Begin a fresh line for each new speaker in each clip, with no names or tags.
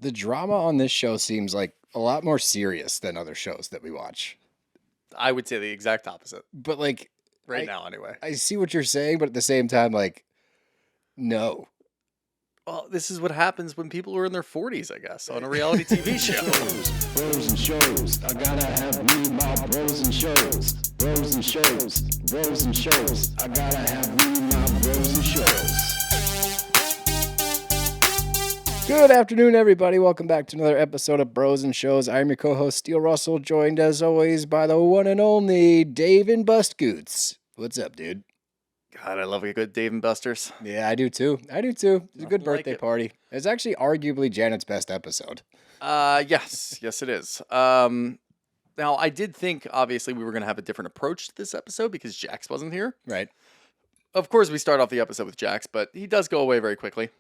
The drama on this show seems like a lot more serious than other shows that we watch.
I would say the exact opposite.
But like
Right now, anyway.
I see what you're saying, but at the same time, like, no.
Well, this is what happens when people are in their 40s, I guess, on a reality TV show.
Bros and shows. I gotta have me my bros and shows. Bros and shows. Bros and shows. I gotta have me my bros and shows.
Good afternoon, everybody. Welcome back to another episode of Bros and Shows. I'm your co-host, Steele Russell, joined as always by the one and only Dave and Bustgoots. What's up, dude?
God, I love a good Dave and Buster's.
Yeah, I do too. It's a good
like
birthday
it.
party. It's actually arguably Janet's best episode.
Yes, it is. Now, I did think, obviously, we were going to have a different approach to this episode because Jax wasn't here.
Right.
Of course, we start off the episode with Jax, but he does go away very quickly.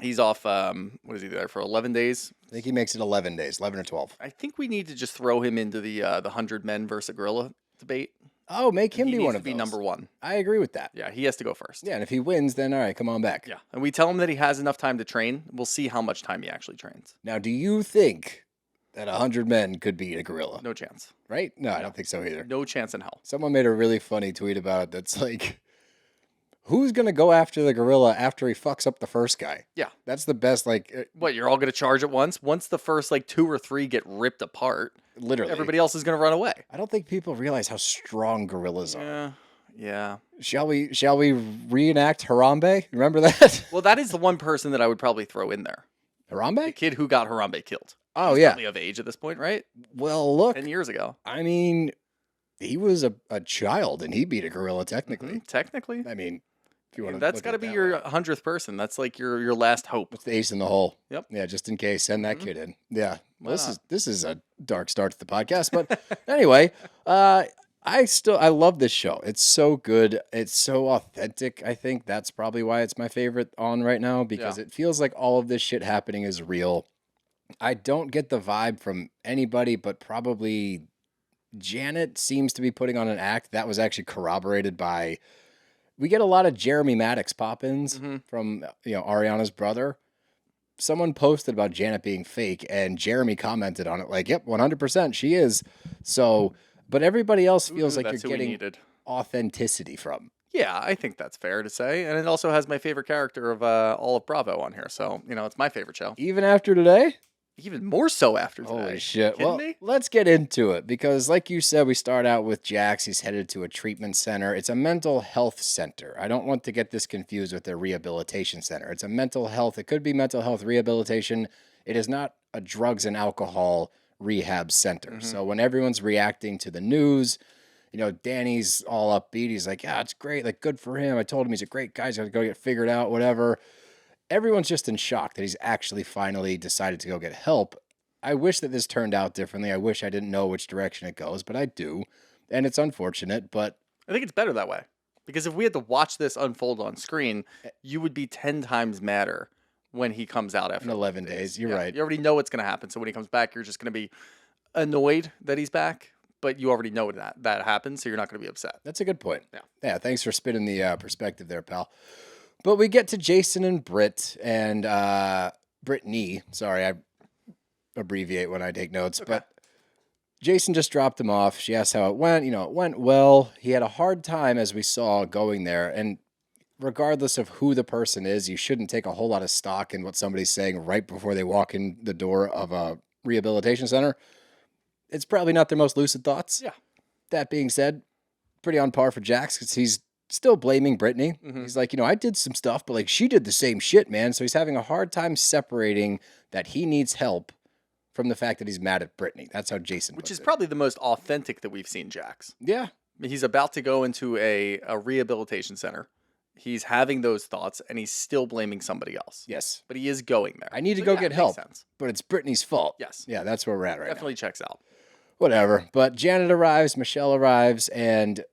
He's off, what is he there for, 11 days?
I think he makes it 11 days, 11 or 12.
I think we need to just throw him into the 100 men versus a gorilla debate.
Oh, make him
He
be
needs
one
to
of
be
those.
number one.
I agree with that.
Yeah, he has to go first.
Yeah, and if he wins, then all right, come on back.
Yeah, and we tell him that he has enough time to train. We'll see how much time he actually trains.
Now, do you think that 100 men could beat a gorilla?
No chance.
Right? No, I don't think so either.
No chance in hell.
Someone made a really funny tweet about it that's like, who's going to go after the gorilla after he fucks up the first guy?
Yeah.
That's the best, like,
What, you're all going to charge at once? Once the first, 2 or 3 get ripped apart,
literally.
everybody else is going to run away.
I don't think people realize how strong gorillas are.
Yeah.
Shall we reenact Harambe? Remember that?
Well, that is the one person that I would probably throw in there. The
Harambe?
kid who got Harambe killed.
Oh,
He's
yeah.
probably of age at this point, right?
Well, look,
10 years ago.
I mean, he was a child and he beat a gorilla technically.
Technically.
I mean, if you want to
That's got to be your 100th person. That's like your last hope.
It's the ace in the hole.
Yep.
Yeah, just in case, send that kid in. Yeah.
Why
Well,
not?
this is a dark start to the podcast, but anyway, I love this show. It's so good. It's so authentic. I think that's probably why it's my favorite on right now because
Yeah.
it feels like all of this shit happening is real. I don't get the vibe from anybody, but probably Janet seems to be putting on an act that was actually corroborated by. We get a lot of Jeremy Maddox pop-ins from Ariana's brother. Someone posted about Janet being fake, and Jeremy commented on it like, "Yep, 100%, she is." So, but everybody else feels like
That's
you're
who we
getting
needed.
authenticity from.
Yeah, I think that's fair to say. And it also has my favorite character of all of Bravo on here. So, it's my favorite show.
Even after today?
Even more so after today.
Holy shit.
Kidding
Well,
me?
let's get into it because like you said, we start out with Jax. He's headed to a treatment center. It's a mental health center. I don't want to get this confused with a rehabilitation center. It's a mental health. It could be mental health rehabilitation. It is not a drugs and alcohol rehab center. So when everyone's reacting to the news, Danny's all upbeat. He's like, yeah, it's great. Like, good for him. I told him he's a great guy. He's going to go get figured out, whatever. Everyone's just in shock that he's actually finally decided to go get help. I wish that this turned out differently. I wish I didn't know which direction it goes, but I do. And it's unfortunate, but
I think it's better that way. Because if we had to watch this unfold on screen, you would be 10 times madder when he comes out after
in 11 days, you're
Yeah,
right.
You already know what's going to happen. So when he comes back, you're just going to be annoyed that he's back. But you already know that happens, so you're not going to be upset.
That's a good point.
Yeah.
Yeah, thanks for spinning the perspective there, pal. But we get to Jason and Britt and Brittany. Sorry, I abbreviate when I take notes.
Okay.
But Jason just dropped him off. She asked how it went. It went well. He had a hard time, as we saw, going there. And regardless of who the person is, you shouldn't take a whole lot of stock in what somebody's saying right before they walk in the door of a rehabilitation center. It's probably not their most lucid thoughts.
Yeah.
That being said, pretty on par for Jax because he's still blaming Brittany. He's like, I did some stuff, but she did the same shit, man. So he's having a hard time separating that he needs help from the fact that he's mad at Brittany. That's how Jason
Which
puts
is
it.
probably the most authentic that we've seen Jax.
Yeah.
He's about to go into a rehabilitation center. He's having those thoughts, and he's still blaming somebody else.
Yes.
But he is going there.
I need to
So,
go
yeah,
get
it
help,
makes sense.
but it's Brittany's fault.
Yes.
Yeah, that's where we're at right
Definitely checks out.
now. Whatever. But Janet arrives, Michelle arrives, and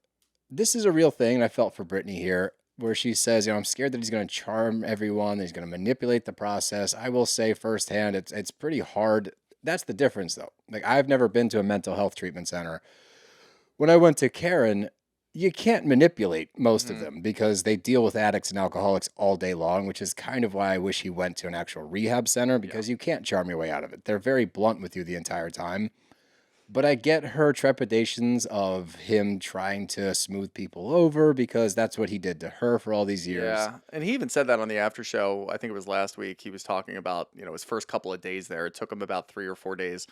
this is a real thing, and I felt for Brittany here, where she says, I'm scared that he's going to charm everyone, that he's going to manipulate the process. I will say firsthand, it's pretty hard. That's the difference, though. I've never been to a mental health treatment center. When I went to Karen, you can't manipulate most
Mm-hmm.
of them because they deal with addicts and alcoholics all day long, which is kind of why I wish he went to an actual rehab center because you can't charm your way out of it. They're very blunt with you the entire time. But I get her trepidations of him trying to smooth people over because that's what he did to her for all these years.
Yeah, and he even said that on the after show. I think it was last week. He was talking about, his first couple of days there. It took him about 3 or 4 days.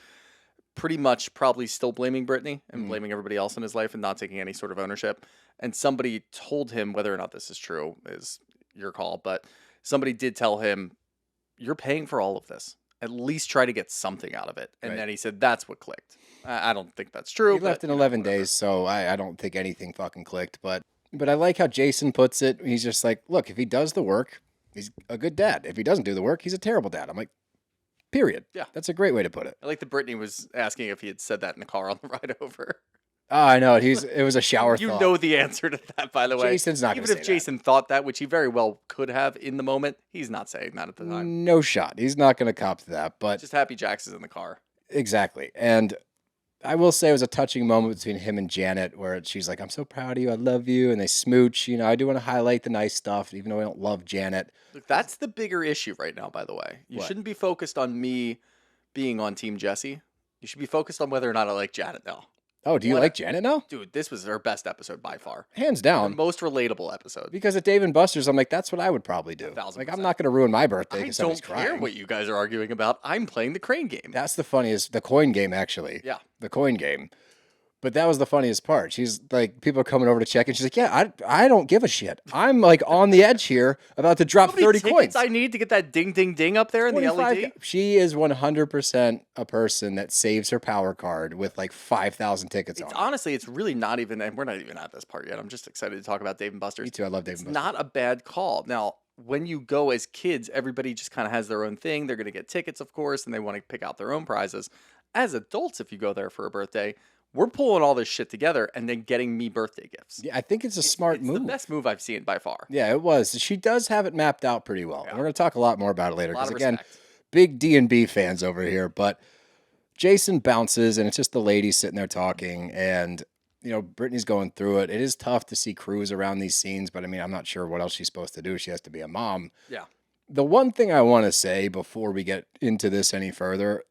Pretty much probably still blaming Brittany and blaming everybody else in his life and not taking any sort of ownership. And somebody told him, whether or not this is true is your call, but somebody did tell him, you're paying for all of this. At least try to get something out of it. And
Right.
then he said, that's what clicked. I don't think that's true.
He left in 11 days, so I don't think anything fucking clicked. But I like how Jason puts it. He's just like, look, if he does the work, he's a good dad. If he doesn't do the work, he's a terrible dad. I'm like, period.
Yeah.
That's a great way to put it.
I like that Brittany was asking if he had said that in the car on the ride over.
Oh, I know. It was a shower
You
thought.
know the answer to that, by the way.
Jason's not going
Even
to say
if Jason thought that, which he very well could have in the moment, he's not saying that at the
that.
time.
No shot. He's not going to cop to that. But
Just happy Jax is in the car.
exactly. And I will say it was a touching moment between him and Janet where she's like, I'm so proud of you. I love you. And they smooch. I do want to highlight the nice stuff, even though I don't love Janet.
Look, that's the bigger issue right now, by the way. You
What?
shouldn't be focused on me being on Team Jesse. You should be focused on whether or not I like Janet now.
Oh, do you
What?
like Janet now?
Dude, this was her best episode by far.
Hands
The
down.
most relatable episode.
Because at Dave and Buster's, I'm like, that's what I would probably do.
1000%.
Like, I'm not going to ruin my birthday
I
because
don't
somebody's
care
crying.
what you guys are arguing about. I'm playing the crane game.
That's the funniest, the coin game, actually.
Yeah.
The coin game. But that was the funniest part. She's like, people are coming over to check, and she's like, yeah, I don't give a shit. I'm like on the edge here, about to drop
How many
30
tickets
coins.
I need to get that ding, ding, ding up there in the
25
LED?
She is 100% a person that saves her power card with like 5,000 tickets on it.
Honestly, it's really not even, and we're not even at this part yet. I'm just excited to talk about Dave and Buster's.
Me too. I love Dave
It's
and Buster's.
not a bad call. Now, when you go as kids, everybody just kind of has their own thing. They're going to get tickets, of course, and they want to pick out their own prizes. As adults, if you go there for a birthday, we're pulling all this shit together and then getting me birthday gifts.
Yeah, I think it's a smart
It's
move.
the best move I've seen by far.
Yeah, it was. She does have it mapped out pretty well. And we're going to talk a lot more about it later.
A lot
Because
of
again,
respect.
big D&B fans over here. But Jason bounces, and it's just the ladies sitting there talking. And, Brittany's going through it. It is tough to see Cruz around these scenes. But, I mean, I'm not sure what else she's supposed to do. She has to be a mom.
Yeah.
The one thing I want to say before we get into this any further,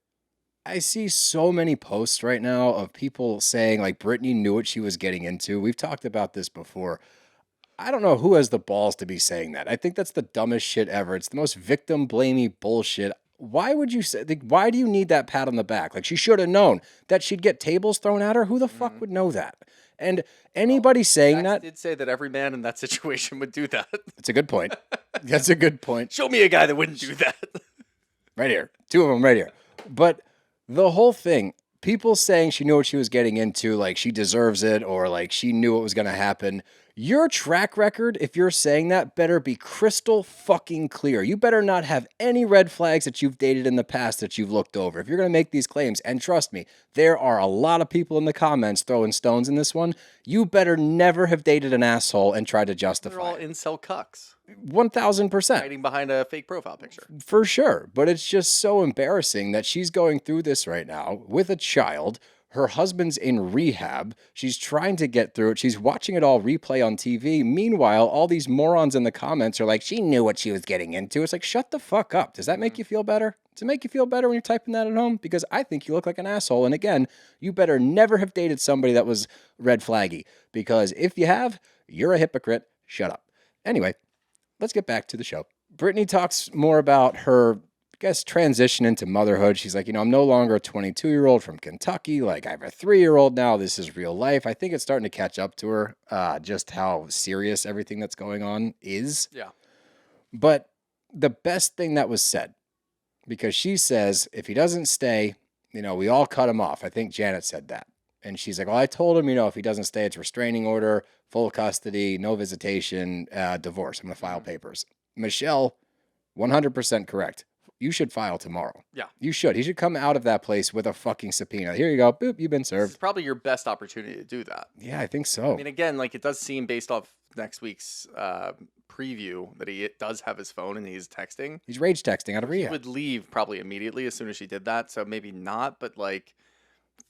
I see so many posts right now of people saying like Brittany knew what she was getting into. We've talked about this before. I don't know who has the balls to be saying that. I think that's the dumbest shit ever. It's the most victim blamey bullshit. Why would you say, like, why do you need that pat on the back? Like, she should have known that she'd get tables thrown at her. Who the fuck would know that? And anybody saying
Dax
that,
did say that every man in that situation would do that.
it's a good point. That's a good point.
Show me a guy that wouldn't do that.
Right here. Two of them right here. But the whole thing, people saying she knew what she was getting into, like she deserves it, or like she knew what was going to happen. Your track record, if you're saying that, better be crystal fucking clear. You better not have any red flags that you've dated in the past that you've looked over. If you're going to make these claims, and trust me, there are a lot of people in the comments throwing stones in this one, you better never have dated an asshole and tried to
They're
justify
all
it.
incel cucks
1,000%.
hiding behind a fake profile picture.
For sure. But it's just so embarrassing that she's going through this right now with a child. Her husband's in rehab. She's trying to get through it. She's watching it all replay on TV. Meanwhile, all these morons in the comments are like, she knew what she was getting into. It's like, shut the fuck up. Does that make you feel better? Does it make you feel better when you're typing that at home? Because I think you look like an asshole. And again, you better never have dated somebody that was red flaggy. Because if you have, you're a hypocrite. Shut up. Anyway, let's get back to the show. Brittany talks more about her, I guess, transition into motherhood. She's like, I'm no longer a 22-year-old from Kentucky. Like, I have a 3-year-old now. This is real life. I think it's starting to catch up to her, just how serious everything that's going on is.
Yeah.
But the best thing that was said, because she says, if he doesn't stay, we all cut him off. I think Janet said that. And she's like, well, I told him, if he doesn't stay, it's restraining order, full custody, no visitation, divorce. I'm going to file papers. Michelle, 100% correct. You should file tomorrow.
Yeah.
You should. He should come out of that place with a fucking subpoena. Here you go. Boop, you've been
This
served.
is probably your best opportunity to do that.
Yeah, I think so.
I mean, again, like it does seem based off next week's preview that he does have his phone and he's texting.
He's rage texting out of
He
rehab.
would leave probably immediately as soon as she did that. So maybe not, but like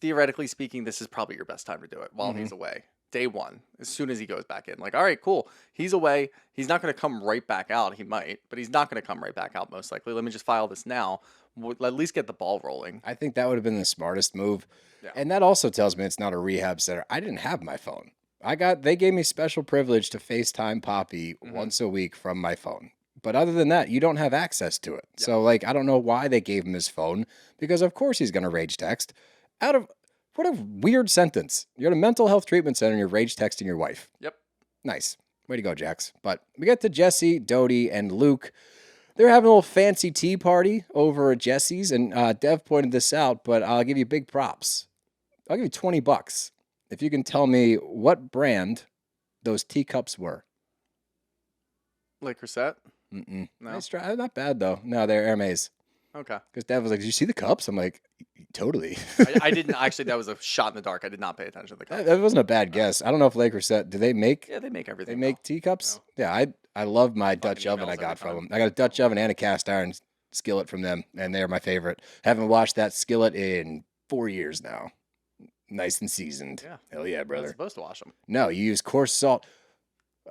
theoretically speaking, this is probably your best time to do it while he's away. day one, as soon as he goes back in. Like, all right, cool. He's away. He's not going to come right back out. He might, but he's not going to come right back out most likely. Let me just file this now. We'll at least get the ball rolling.
I think that would have been the smartest move.
Yeah.
And that also tells me it's not a rehab center. I didn't have my phone. They gave me special privilege to FaceTime Poppy once a week from my phone. But other than that, you don't have access to it. Yeah. So, like, I don't know why they gave him his phone, because of course he's going to rage text. What a weird sentence. You're at a mental health treatment center and you're rage texting your wife.
Yep.
Nice. Way to go, Jax. But we get to Jesse, Doute, and Luke. They're having a little fancy tea party over at Jesse's, and Dev pointed this out, but I'll give you big props. I'll give you $20 if you can tell me what brand those teacups were.
Le Creuset?
No.
Nice
try. Not bad, though. No, they're Hermes.
Okay.
Because Dev was like, did you see the cups? I'm like, totally.
I didn't. Actually, that was a shot in the dark. I did not pay attention to the cups.
That wasn't a bad guess. I don't know if Le Creuset, do they make?
Yeah, they make everything.
They make teacups? No. Yeah, I love my Dutch oven I got from them. I got a Dutch oven and a cast iron skillet from them, and they're my favorite. Haven't washed that skillet in 4 years now. Nice and seasoned.
Yeah.
Hell yeah, brother.
You're not supposed to wash them.
No, you use coarse salt.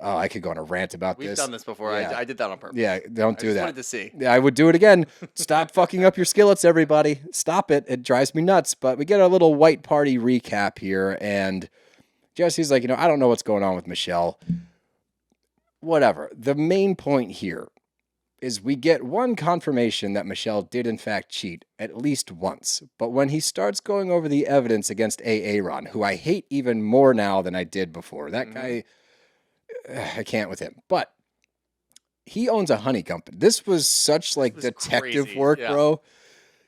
Oh, I could go on a rant about
We've
this.
done this before.
Yeah.
I did that on purpose.
Yeah, don't do
I just
that.
wanted to see.
Yeah, I would do it again. Stop fucking up your skillets, everybody. Stop it. It drives me nuts. But we get a little white party recap here, and Jesse's like, I don't know what's going on with Michelle. Whatever. The main point here is we get one confirmation that Michelle did in fact cheat at least once. But when he starts going over the evidence against Aaron, who I hate even more now than I did before, that guy, I can't with him. But he owns a honey company. This was such like detective
crazy.
work, bro.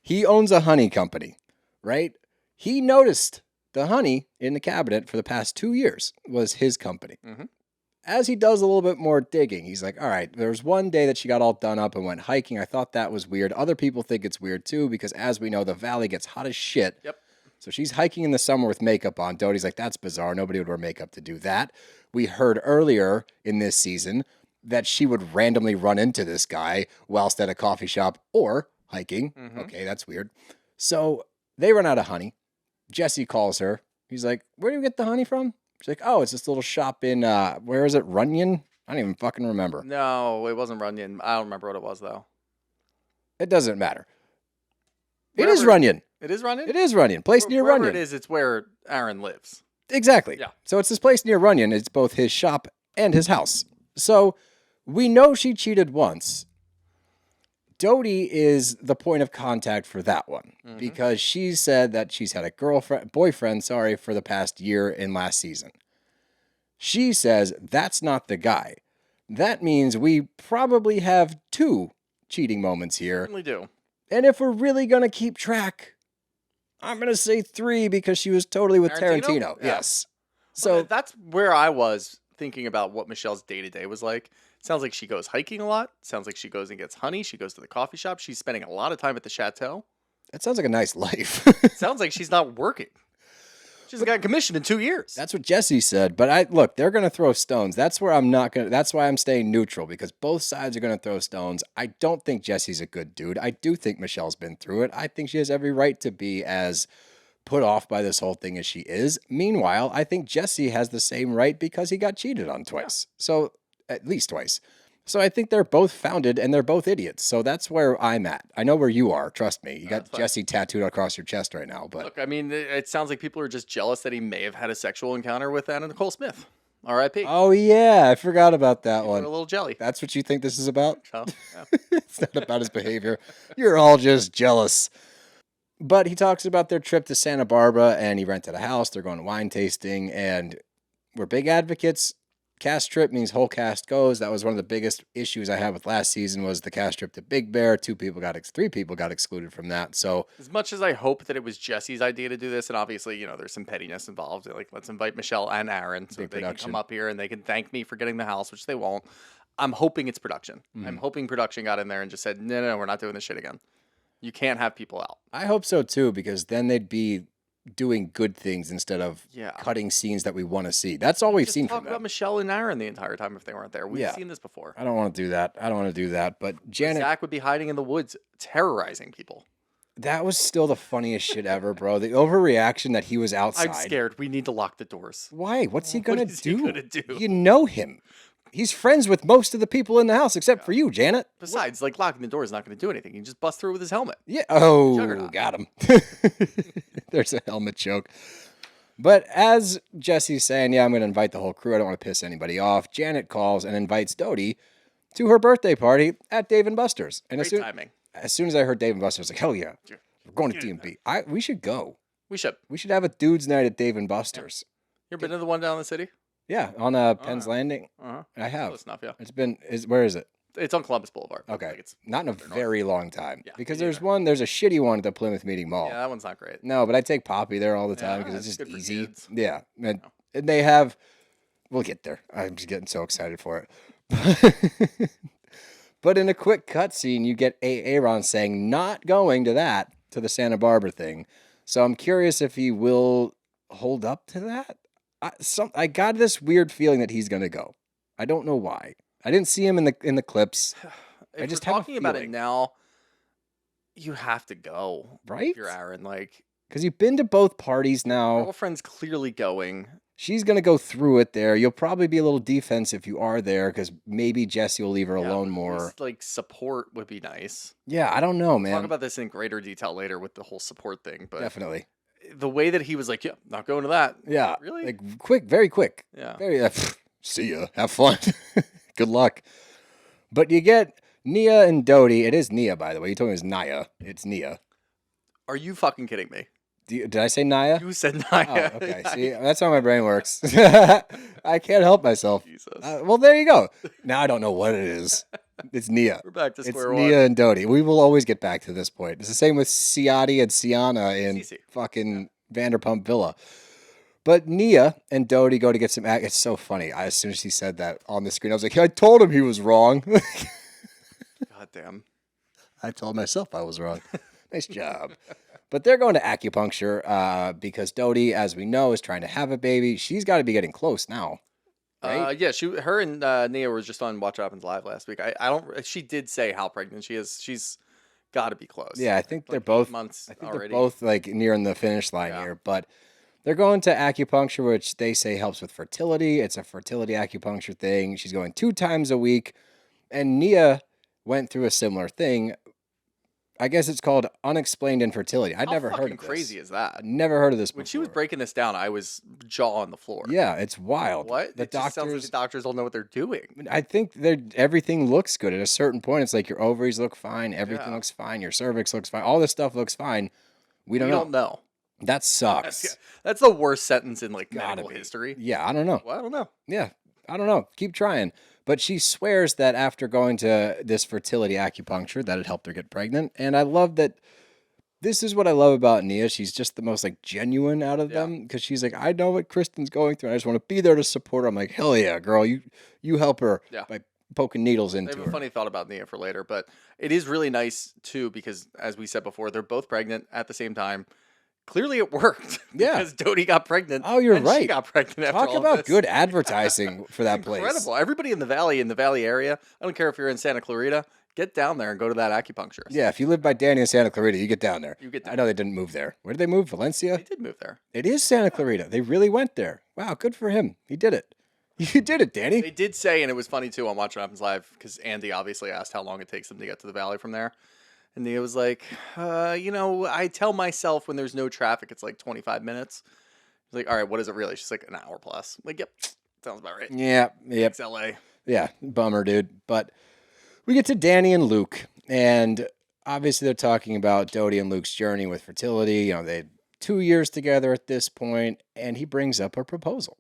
He owns a honey company, right? He noticed the honey in the cabinet for the past 2 years was his company. As he does a little bit more digging, he's like, all right, there was one day that she got all done up and went hiking. I thought that was weird. Other people think it's weird too, because as we know, the valley gets hot as shit.
Yep.
So she's hiking in the summer with makeup on. Doty's like, that's bizarre. Nobody would wear makeup to do that. We heard earlier in this season that she would randomly run into this guy whilst at a coffee shop or hiking. Okay, that's weird. So they run out of honey. Jesse calls her. He's like, where do you get the honey from? She's like, oh, it's this little shop in, where is it, Runyon? I don't even fucking remember.
No, it wasn't Runyon. I don't remember what it was, though.
It doesn't matter. It is Runyon.
It is Runyon?
It is Runyon. Place near
Wherever
Runyon.
it is, it's where Aaron lives.
Exactly.
Yeah.
So it's this place near Runyon. It's both his shop and his house. So we know she cheated once. Doty is the point of contact for that one because she said that she's had a boyfriend, for the past year in last season. She says that's not the guy. That means we probably have 2 cheating moments here.
Certainly do.
And if we're really going to keep track, I'm going to say 3 because she was totally with Tarantino.
Yeah.
Yes.
So
So
that's where I was thinking about what Michelle's day-to-day was like. Sounds like she goes hiking a lot. Sounds like she goes and gets honey. She goes to the coffee shop. She's spending a lot of time at the chateau.
that sounds like a nice life.
Sounds like she's not working. She's got commissioned in 2 years.
That's what Jesse said. But look, they're going to throw stones. That's where I'm not going to. That's why I'm staying neutral, because both sides are going to throw stones. I don't think Jesse's a good dude. I do think Michelle's been through it. I think she has every right to be as put off by this whole thing as she is. Meanwhile, I think Jesse has the same right because he got cheated on twice. So at least twice. So I think they're both founded and they're both idiots. So that's where I'm at. I know where you are. Trust me. You got Jesse tattooed across your chest right now. But
look, I mean, it sounds like people are just jealous that he may have had a sexual encounter with Anna Nicole Smith. R.I.P.
Oh yeah, I forgot about that
People
one.
are a little jelly.
That's what you think this is about?
So, yeah.
It's not about his behavior. You're all just jealous. But he talks about their trip to Santa Barbara, and he rented a house. They're going wine tasting, and we're big advocates. Cast trip means whole cast goes. That was one of the biggest issues I had with last season was the cast trip to Big Bear. 3 people got excluded from that. So
as much as I hope that it was Jesse's idea to do this, and obviously, there's some pettiness involved. Like, let's invite Michelle and Aaron so they can come up here and they can thank me for getting the house, which they won't. I'm hoping it's production. I'm hoping production got in there and just said, no, we're not doing this shit again. You can't have people out.
I hope so too, because then they'd be doing good things instead of cutting scenes that we want to see. That's all we've seen from them.
Talk about Michelle and Aaron the entire time if they weren't there. We've seen this before.
I don't want to do that. But Janet...
Zack would be hiding in the woods, terrorizing people.
That was still the funniest shit ever, bro. The overreaction that he was outside.
I'm scared. We need to lock the doors.
Why? What's he
What
gonna
is he
do?
gonna do?
You know him. He's friends with most of the people in the house except for you, Janet.
Besides, like locking the door is not going to do anything. You can just bust through with his helmet.
Yeah. Oh,
Juggernaut.
got him. There's a helmet joke. But as Jesse's saying, yeah, I'm going to invite the whole crew. I don't want to piss anybody off. Janet calls and invites Doute to her birthday party at Dave and Buster's. And
Great timing.
as soon as I heard Dave and Buster's, I was like, hell yeah, we're going to DMB. We should go.
We should.
We should have a dude's night at Dave and Buster's.
You ever been to the one down in the city?
Yeah, on Penn's Landing.
Uh-huh.
I have.
Close enough, yeah.
Where is it?
It's on Columbus Boulevard.
Okay.
Like it's
Not in a very long time.
Yeah,
because
me
there's a shitty one at the Plymouth Meeting Mall.
Yeah, that one's not great.
No, but I take Poppy there all the time
Yeah,
because it's
it's
just
good for
easy.
kids.
Yeah. And they have, we'll get there. I'm just getting so excited for it. But in a quick cutscene, you get Aaron saying not going to the Santa Barbara thing. So I'm curious if he will hold up to that. I got this weird feeling that he's going to go. I don't know why. I didn't see him in the clips.
If
just
we're
have a
talking about it
feeling.
now, you have to go.
Right?
If you're Aaron. Like,
Because you've been to both parties now.
girlfriend's clearly going.
She's going to go through it there. You'll probably be a little defensive if you are there because maybe Jesse will leave her
Yeah,
alone
but at
more.
least, like, support would be nice.
Yeah, I don't know, man.
Talk about this in greater detail later with the whole support thing. But
Definitely.
the way that he was like, yeah, not going to that.
Yeah.
Really?
Like quick, very quick.
Yeah.
Very. See ya. Have fun. Good luck. But you get Nia and Doute. It is Nia, by the way. You told me it was Nia. It's Nia.
Are you fucking kidding me?
Did I say Nia?
You said
Oh,
Nia.
okay. See, that's how my brain works. I can't help myself.
Jesus.
Well, there you go. Now I don't know what it is. It's Nia.
We're back to
It's
square one.
Nia and Doute. We will always get back to this point. It's the same with Ciati and Sienna in
Cece.
fucking Vanderpump Villa. But Nia and Doute go to get some. It's so funny. As soon as she said that on the screen, I was like, I told him he was wrong.
God damn.
I told myself I was wrong. Nice job. But they're going to acupuncture because Doute, as we know, is trying to have a baby. She's got to be getting close now. Right?
Yeah, her and Nia was just on Watch What Happens Live last week. I don't. She did say how pregnant she is. She's got to be close.
Yeah, I think they're
Like 8
both.
months
I think
already.
they're both like nearing the finish line
Yeah.
here. But they're going to acupuncture, which they say helps with fertility. It's a fertility acupuncture thing. She's going 2 times a week, and Nia went through a similar thing. I guess it's called unexplained infertility. I'd
How
never heard
fucking
of this.
crazy is that?
I'd never heard of this before.
When she was breaking this down, I was jaw on the floor.
Yeah, it's wild.
What?
The
It just sounds like
doctors.
the doctors don't know what they're doing.
I think everything looks good. At a certain point, it's like your ovaries look fine, everything
Yeah.
looks fine, your cervix looks fine, all this stuff looks fine. We
We
don't
don't
know.
know.
That sucks.
That's the worst sentence in like
Gotta
medical
be.
history.
Yeah, I don't know.
Well, I don't know.
Yeah, I don't know. Keep trying. But she swears that after going to this fertility acupuncture, that it helped her get pregnant. And I love that. This is what I love about Nia. She's just the most like genuine out of
Yeah.
them because she's like, I know what Kristen's going through. And I just want to be there to support her. I'm like, hell yeah, girl. You help her
Yeah.
by poking needles
I
into
have a
her.
funny thought about Nia for later, but it is really nice too because, as we said before, they're both pregnant at the same time. Clearly, it worked.
Yeah.
because Doute got pregnant.
Oh, you're
and She
right.
got pregnant. After
Talk
all
about
this.
good advertising for that place.
Incredible. Everybody in the valley area. I don't care if you're in Santa Clarita. Get down there and go to that acupuncture.
Yeah, if you live by Danny and Santa Clarita, you get down there.
You get
I
down.
know they didn't move there. Where did they move? Valencia?
They did move there.
It is Santa Clarita. They really went there. Wow, good for him. He did it. You did it, Danny.
They did say, and it was funny too on Watch What Happens Live because Andy obviously asked how long it takes them to get to the valley from there. And Nia was like, I tell myself when there's no traffic, it's like 25 minutes. He's like, all right, what is it really? She's like, an hour plus. I'm like, yep, sounds about right.
Yeah, yep.
It's LA.
Yeah, bummer, dude. But we get to Danny and Luke, and obviously they're talking about Doute and Luke's journey with fertility. They had 2 years together at this point, and he brings up a proposal,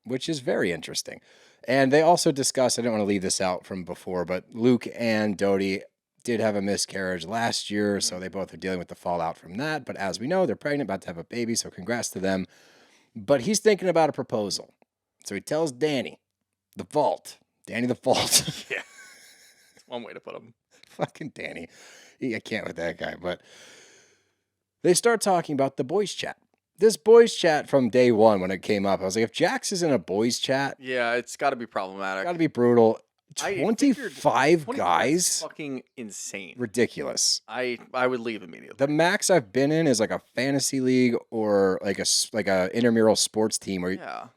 which is very interesting. And they also discuss, I don't want to leave this out from before, but Luke and Doute did have a miscarriage last year, so they both are dealing with the fallout from that. But as we know, they're pregnant, about to have a baby, so congrats to them. But he's thinking about a proposal. So he tells Danny the Vault. Danny the Vault.
Yeah. It's one way to put them.
Fucking Danny. I can't with that guy. But they start talking about the boys chat. This boys chat from day one when it came up, I was like, if Jax is in a boys chat,
Yeah, it's got to be problematic.
got to be brutal. 25
is
guys?
fucking insane.
Ridiculous.
I would leave immediately.
The max I've been in is like a fantasy league or like a intramural sports team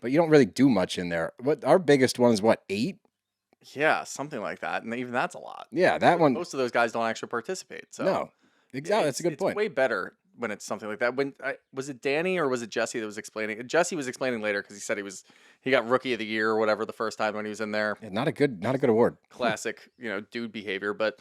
but you don't really do much in there. What our biggest one is 8?
Yeah, something like that, and even that's a lot.
Yeah, that one.
Most of those guys don't actually participate. So
No, exactly. That's a good point.
It's way better when it's something like that. Was it Danny or was it Jesse that was explaining? Jesse was explaining later because he said he got Rookie of the Year or whatever the first time when he was in there.
Yeah, not a good award.
Classic, dude behavior. But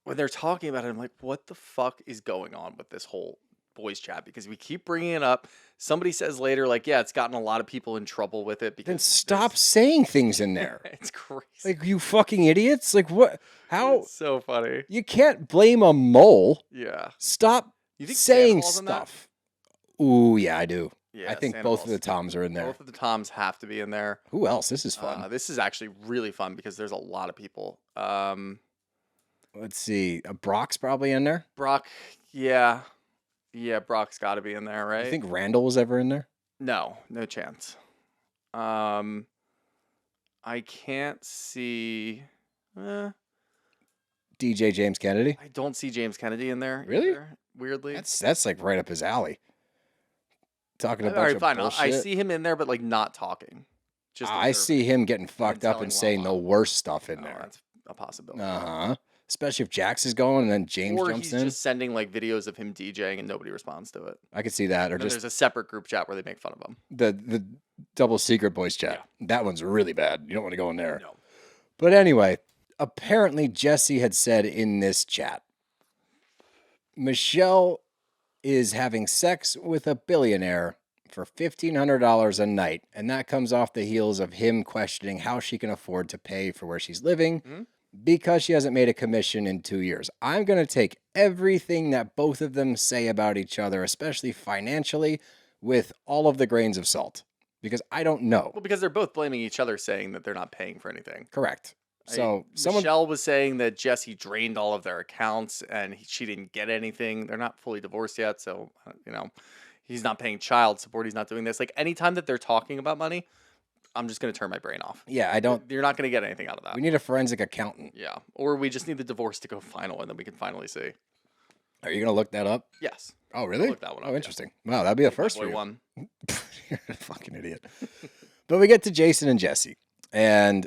when they're talking about it, I'm like, what the fuck is going on with this whole boys chat? Because we keep bringing it up. Somebody says later, like, yeah, it's gotten a lot of people in trouble with it. Because
then stop saying things in there.
It's crazy.
Like, you fucking idiots. Like, what? How?
It's so funny.
You can't blame a mole.
Yeah.
Stop
You think
saying
Sandoval's in that?
stuff. Ooh, yeah, I do.
Yeah,
I think both of the Toms are in there.
Both of the Toms have to be in there.
Who else? This is fun.
This is actually really fun because there's a lot of people.
Let's see. Brock's probably in there.
Brock, yeah. Yeah, Brock's got to be in there, right?
You think Randall was ever in there?
No chance. I can't see.
DJ James Kennedy?
I don't see James Kennedy in there.
Really?
Either, weirdly.
That's like right up his alley. Talking about
All right, fine.
bullshit.
I see him in there, but like not talking. Just
I see him getting fucked up
telling
and saying the worst stuff in there.
That's a possibility.
Especially if Jax is going and then James
or
jumps
he's
in.
just sending like videos of him DJing and nobody responds to it.
I could see that. Or
And then
just
there's a separate group chat where they make fun of him.
the double secret boys chat.
Yeah.
That one's really bad. You don't want to go in there.
No.
But anyway, apparently Jesse had said in this chat, Michelle is having sex with a billionaire for $1,500 a night. And that comes off the heels of him questioning how she can afford to pay for where she's living because she hasn't made a commission in 2 years. I'm going to take everything that both of them say about each other, especially financially, with all of the grains of salt because I don't know.
Well, because they're both blaming each other, saying that they're not paying for anything.
Correct. So
Michelle was saying that Jesse drained all of their accounts and she didn't get anything. They're not fully divorced yet, so he's not paying child support. He's not doing this. Like anytime that they're talking about money, I'm just going to turn my brain off.
Yeah, I don't.
You're not going to get anything out of that.
We need a forensic accountant.
Yeah, or we just need the divorce to go final, and then we can finally see.
Are you going to look that up?
Yes.
Oh, really?
I'll look that one up,
Oh, interesting. Wow, that'd be a first
Boy
for you.
one.
You're a fucking idiot. But we get to Jason and Jesse, and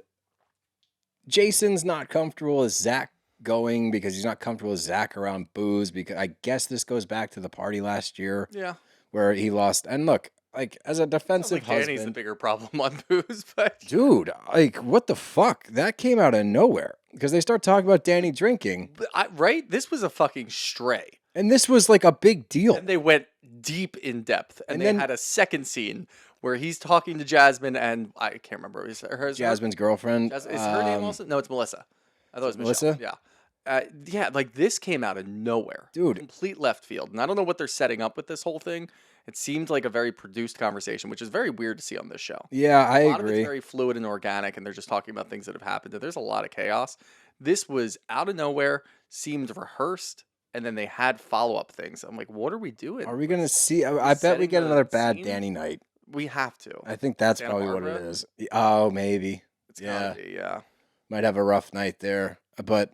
Jason's not comfortable with Zack going because he's not comfortable with Zack around booze. Because I guess this goes back to the party last year,
Yeah.
where he lost. And look, like as a defensive
Sounds like Danny's the
husband,
bigger problem on booze, but
dude, like what the fuck? That came out of nowhere because they start talking about Danny drinking,
right? This was a fucking stray.
and this was like a big deal.
And they went deep in depth, and
then-
they had a second scene where he's talking to Jasmine, and I can't remember. Is
Jasmine's girlfriend.
Is her name also? No, it's Melissa. I thought it was
Melissa?
Michelle. Yeah. Yeah, like this came out of nowhere.
Dude.
Complete left field. And I don't know what they're setting up with this whole thing. It seemed like a very produced conversation, which is very weird to see on this show.
Yeah, I
A lot of
agree.
it's very fluid and organic, and they're just talking about things that have happened. And there's a lot of chaos. This was out of nowhere, seemed rehearsed, and then they had follow-up things. I'm like, what are we doing?
Are we gonna see? I bet we
setting
get
the
another bad
scene?
Danny night.
We have to.
I think that's
Santa
probably what
Barbara?
it is. Oh, maybe.
It's
Yeah,
gotta be, yeah.
might have a rough night there. But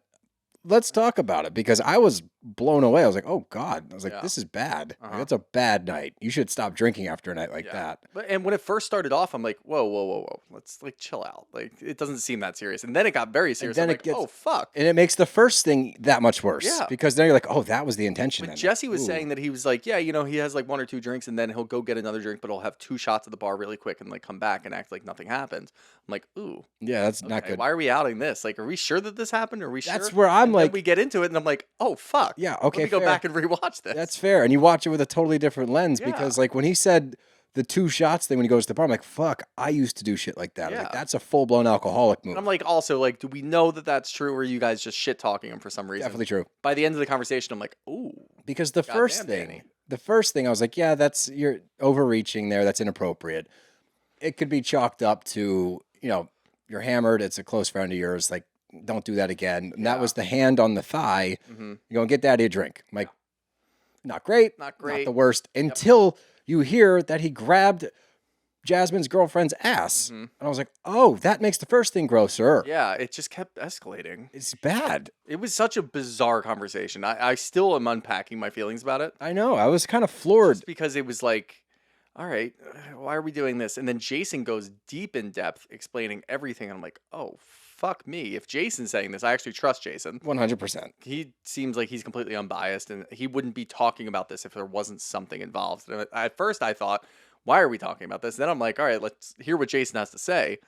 let's talk about it because I was blown away. I was like, oh God. I was like,
Yeah.
this is bad. Like,
Uh-huh.
that's a bad night. You should stop drinking after a night like that.
And when it first started off, I'm like, whoa. Let's like chill out. Like it doesn't seem that serious. And then it got very serious.
then
I'm
it
like,
gets-
oh fuck.
And it makes the first thing that much worse.
Yeah.
Because then you're like, oh, that was the intention.
But
then.
Jesse was
Ooh.
saying that he was like, yeah, he has like 1 or 2 drinks and then he'll go get another drink, but he'll have 2 shots at the bar really quick and like come back and act like nothing happened. I'm like, ooh,
Yeah, that's not
okay,
good.
why are we outing this? Like, are we sure that this happened? Are we
That's
sure?
where I'm
And then
like-
we get into it and I'm like, oh fuck.
Yeah,
Let
okay,
me go
fair.
back and rewatch this.
That's fair. And you watch it with a totally different lens
Yeah.
because, like, when he said the 2 shots thing when he goes to the bar, I'm like, fuck, I used to do shit like that. I was like,
Yeah.
that's a full blown alcoholic move.
And I'm like, also, like, do we know that that's true, or are you guys just shit talking him for some reason?
Definitely true.
By the end of the conversation, I'm like, ooh,
Because the first
Goddamn,
thing,
Danny.
I was like, yeah, you're overreaching there. That's inappropriate. It could be chalked up to, you're hammered. It's a close friend of yours. Like, don't do that again. And that
Yeah.
was the hand on the thigh.
Mhm.
You go and get daddy a drink. I'm like, not great.
Not great.
Not the worst. Until you hear that he grabbed Jasmine's girlfriend's ass.
Mhm.
And I was like, oh, that makes the first thing grosser.
Yeah, it just kept escalating.
It's bad.
It was such a bizarre conversation. I still am unpacking my feelings about it.
I know. I was kind of floored.
Just because it was like, all right, why are we doing this? And then Jason goes deep in depth explaining everything. And I'm like, oh, fuck me. If Jason's saying this, I actually trust Jason.
100%.
He seems like he's completely unbiased and he wouldn't be talking about this if there wasn't something involved. And at first I thought, why are we talking about this? Then I'm like, all right, let's hear what Jason has to say.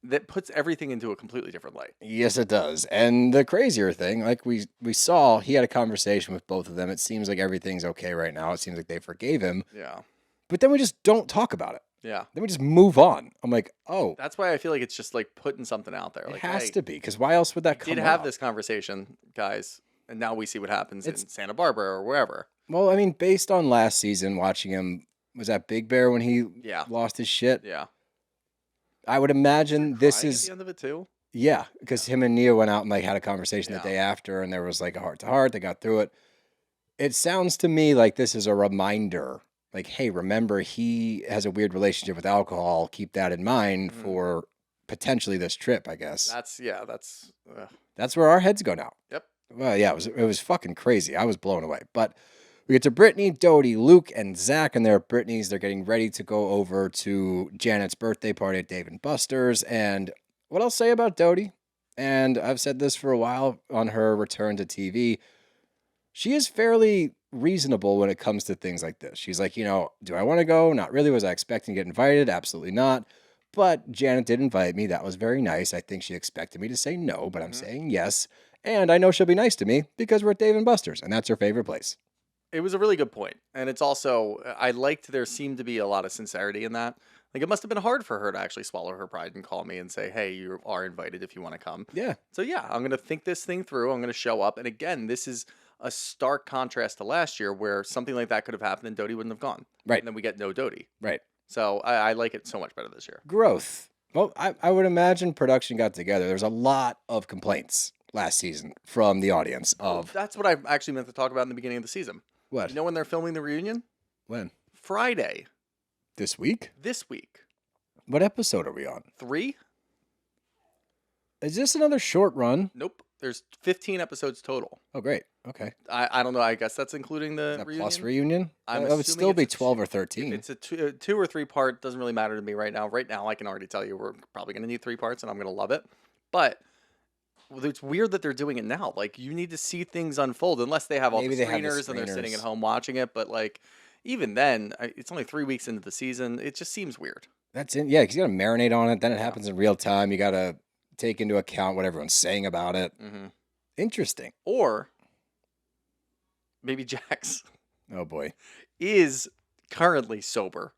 That puts everything into a completely different light.
Yes, it does. And the crazier thing, like we saw, he had a conversation with both of them. It seems like everything's okay right now. It seems like they forgave him.
Yeah.
But then we just don't talk about it.
Yeah.
Then we just move on. I'm like, oh,
That's why I feel like it's just like putting something out there.
it
Like,
has
hey,
to be. Because why else would that
we
come
did have
out?
this conversation, guys, and now we see what happens
It's-
in Santa Barbara or wherever.
Well, I mean, based on last season, watching him, was that Big Bear when he
Yeah.
lost his shit?
Yeah.
I would imagine this
Crying at
is,
the end of it too.
yeah, because him and Nia went out and like had a conversation
Yeah.
the day after, and there was like a heart to heart. They got through it. It sounds to me like this is a reminder. Like, hey, remember he has a weird relationship with alcohol. Keep that in mind
Mhm.
for potentially this trip. I guess
That's
that's where our heads go now.
Yep.
Well, yeah, it was fucking crazy. I was blown away. But we get to Brittany, Doute, Luke, and Zack, and they're at Brittany's. They're getting ready to go over to Janet's birthday party at Dave and Buster's. And what I'll say about Doute, and I've said this for a while on her return to TV, she is fairly reasonable when it comes to things like this. She's like, do I want to go? Not really. Was I expecting to get invited? Absolutely not. But Janet did invite me. That was very nice. I think she expected me to say no, but I'm
Mhm.
saying yes. And I know she'll be nice to me because we're at Dave and Buster's, and that's her favorite place.
It was a really good point. And it's also, I liked there seemed to be a lot of sincerity in that. Like, it must have been hard for her to actually swallow her pride and call me and say, hey, you are invited if you want to come.
Yeah.
So, yeah, I'm going to think this thing through. I'm going to show up. And again, this is a stark contrast to last year where something like that could have happened and Doty wouldn't have gone.
Right.
And then we get no Doty.
Right.
So, I like it so much better this year.
Growth. Well, I would imagine production got together. There's a lot of complaints last season from the audience of
That's what I actually meant to talk about in the beginning of the season.
what?
You know when they're filming the reunion?
When?
Friday,
This week?
this week.
What episode are we on?
3?
Is this another short run?
Nope. There's 15 episodes total.
Oh, great. Okay.
I don't know. I guess that's including the
Is that
reunion.
plus reunion?
I'm
That would
assuming
still be
it's a
12 or
If
13.
it's a two or three part, doesn't really matter to me right now. Right now, I can already tell you we're probably going to need 3 parts, and I'm going to love it. But it's weird that they're doing it now. Like, you need to see things unfold, unless they have all
Maybe
the
they have the
screeners and they're sitting at
screeners.
home watching it. But like, even then, it's only 3 weeks into the season. It just seems weird.
That's it. Yeah, because you got to marinate on it. Then it happens in real time. You got to take into account what everyone's saying about it.
Hmm.
Interesting.
Or maybe Jax
Oh, boy.
is currently sober.